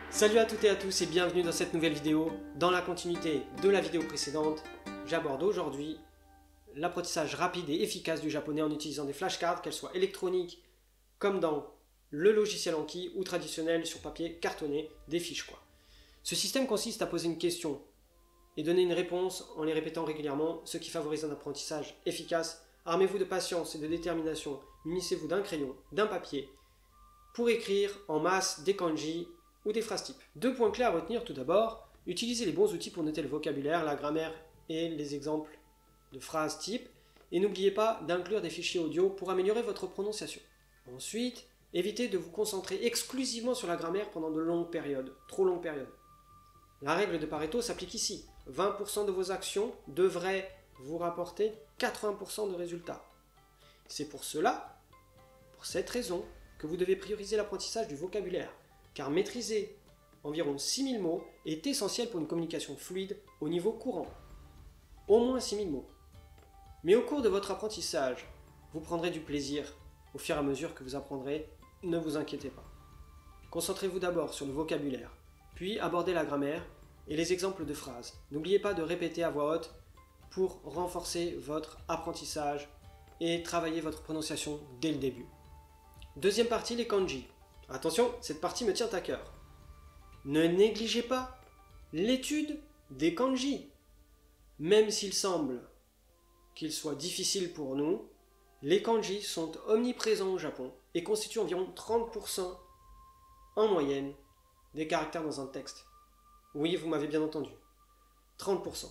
Salut à toutes et à tous et bienvenue dans cette nouvelle vidéo. Dans la continuité de la vidéo précédente, j'aborde aujourd'hui l'apprentissage rapide et efficace du japonais en utilisant des flashcards, qu'elles soient électroniques comme dans le logiciel Anki ou traditionnel sur papier cartonné, des fiches quoi. Ce système consiste à poser une question et donner une réponse en les répétant régulièrement, ce qui favorise un apprentissage efficace. Armez-vous de patience et de détermination, munissez-vous d'un crayon, d'un papier, pour écrire en masse des kanji ou des phrases types. Deux points clés à retenir tout d'abord, utilisez les bons outils pour noter le vocabulaire, la grammaire et les exemples de phrases types, et n'oubliez pas d'inclure des fichiers audio pour améliorer votre prononciation. Ensuite, évitez de vous concentrer exclusivement sur la grammaire pendant de longues périodes, trop longues périodes. La règle de Pareto s'applique ici. 20% de vos actions devraient vous rapporter 80% de résultats. C'est pour cela, pour cette raison, que vous devez prioriser l'apprentissage du vocabulaire, car maîtriser environ 6000 mots est essentiel pour une communication fluide au niveau courant. Au moins 6000 mots. Mais au cours de votre apprentissage, vous prendrez du plaisir au fur et à mesure que vous apprendrez, ne vous inquiétez pas. Concentrez-vous d'abord sur le vocabulaire, puis abordez la grammaire et les exemples de phrases. N'oubliez pas de répéter à voix haute pour renforcer votre apprentissage et travailler votre prononciation dès le début. Deuxième partie, les kanji. Attention, cette partie me tient à cœur. Ne négligez pas l'étude des kanji. Même s'il semble qu'ils soient difficiles pour nous, les kanji sont omniprésents au Japon et constituent environ 30% en moyenne des caractères dans un texte. Oui, vous m'avez bien entendu. 30%.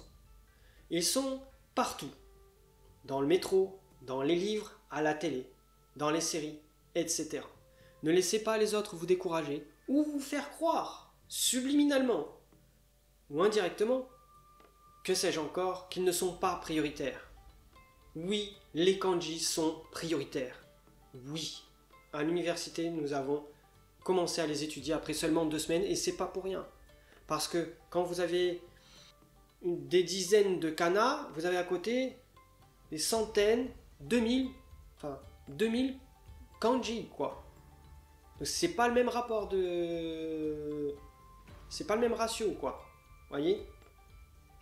Ils sont partout. Dans le métro, dans les livres, à la télé, dans les séries, etc. Ne laissez pas les autres vous décourager ou vous faire croire, subliminalement ou indirectement, que sais-je encore, qu'ils ne sont pas prioritaires. Oui, les kanji sont prioritaires. Oui, à l'université, nous avons commencé à les étudier après seulement 2 semaines et c'est pas pour rien. Parce que quand vous avez des dizaines de kanas, vous avez à côté des centaines, 2000 kanji, quoi. Donc c'est pas le même rapport de... C'est pas le même ratio, quoi. Voyez ?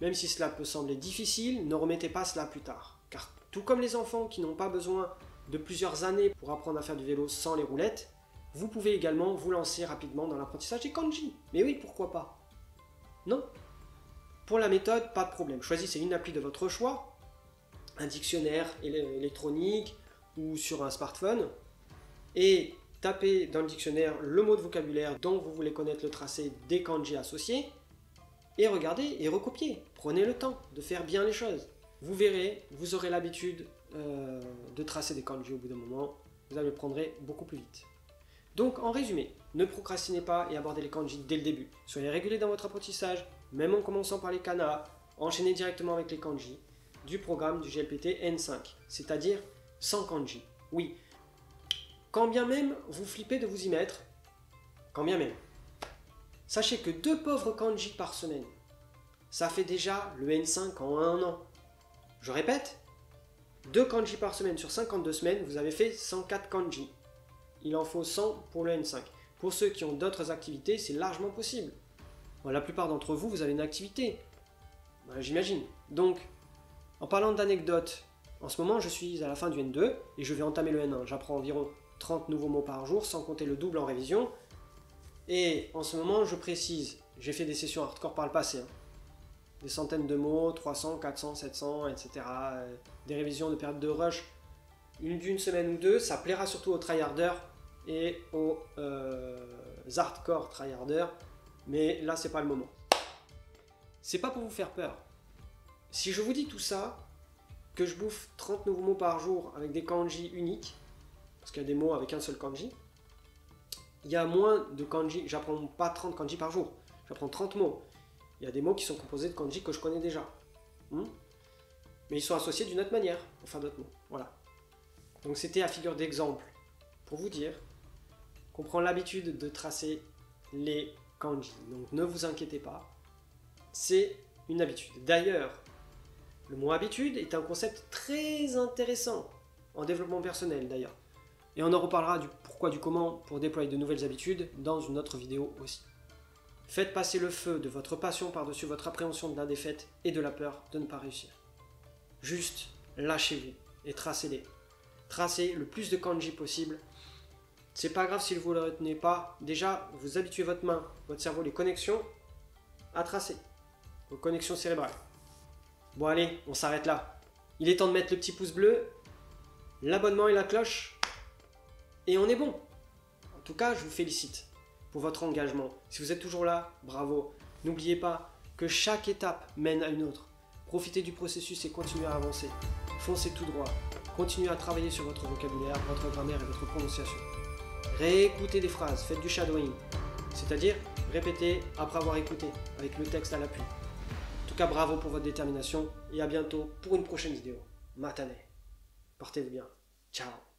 Même si cela peut sembler difficile, ne remettez pas cela plus tard. Car tout comme les enfants qui n'ont pas besoin de plusieurs années pour apprendre à faire du vélo sans les roulettes, vous pouvez également vous lancer rapidement dans l'apprentissage des kanji. Mais oui, pourquoi pas ? Non ? Pour la méthode, pas de problème. Choisissez une appli de votre choix, un dictionnaire électronique ou sur un smartphone, et tapez dans le dictionnaire le mot de vocabulaire dont vous voulez connaître le tracé des kanji associés, et regardez et recopiez. Prenez le temps de faire bien les choses. Vous verrez, vous aurez l'habitude de tracer des kanji au bout d'un moment, vous le prendrez beaucoup plus vite. Donc en résumé, ne procrastinez pas et abordez les kanji dès le début. Soyez régulier dans votre apprentissage, même en commençant par les kana, enchaînez directement avec les kanji du programme du GLPT N5, c'est-à-dire 100 kanji. Oui, quand bien même vous flippez de vous y mettre, quand bien même, sachez que 2 pauvres kanji par semaine, ça fait déjà le N5 en 1 an. Je répète, 2 kanji par semaine sur 52 semaines, vous avez fait 104 kanji. Il en faut 100 pour le N5. Pour ceux qui ont d'autres activités, c'est largement possible. Bon, la plupart d'entre vous, vous avez une activité. Ben, j'imagine. Donc, en parlant d'anecdotes, en ce moment, je suis à la fin du N2 et je vais entamer le N1. J'apprends environ 30 nouveaux mots par jour, sans compter le double en révision. Et en ce moment, je précise, j'ai fait des sessions hardcore par le passé. Des centaines de mots, 300, 400, 700, etc. Des révisions de période de rush d'une semaine ou deux. Ça plaira surtout aux tryharders et aux hardcore tryharders. Mais là, c'est pas le moment. C'est pas pour vous faire peur. Si je vous dis tout ça, que je bouffe 30 nouveaux mots par jour avec des kanji uniques, parce qu'il y a des mots avec un seul kanji, il y a moins de kanji, j'apprends pas 30 kanji par jour, j'apprends 30 mots. Il y a des mots qui sont composés de kanji que je connais déjà. Mais ils sont associés d'une autre manière pour faire d'autres mots. Voilà. Donc c'était à figure d'exemple pour vous dire qu'on prend l'habitude de tracer les kanji. Donc ne vous inquiétez pas, c'est une habitude. D'ailleurs, le mot habitude est un concept très intéressant en développement personnel d'ailleurs. Et on en reparlera du pourquoi, du comment pour déployer de nouvelles habitudes dans une autre vidéo aussi. Faites passer le feu de votre passion par-dessus votre appréhension de la défaite et de la peur de ne pas réussir. Juste lâchez-vous et tracez-les. Tracez le plus de kanji possible. C'est pas grave si vous ne le retenez pas. Déjà, vous habituez votre main, votre cerveau, les connexions à tracer. Vos connexions cérébrales. Bon allez, on s'arrête là. Il est temps de mettre le petit pouce bleu, l'abonnement et la cloche. Et on est bon. En tout cas, je vous félicite pour votre engagement. Si vous êtes toujours là, bravo. N'oubliez pas que chaque étape mène à une autre. Profitez du processus et continuez à avancer. Foncez tout droit. Continuez à travailler sur votre vocabulaire, votre grammaire et votre prononciation. Réécoutez des phrases, faites du shadowing. C'est-à-dire, répétez après avoir écouté, avec le texte à l'appui. En tout cas, bravo pour votre détermination et à bientôt pour une prochaine vidéo. Matane. Portez-vous bien. Ciao.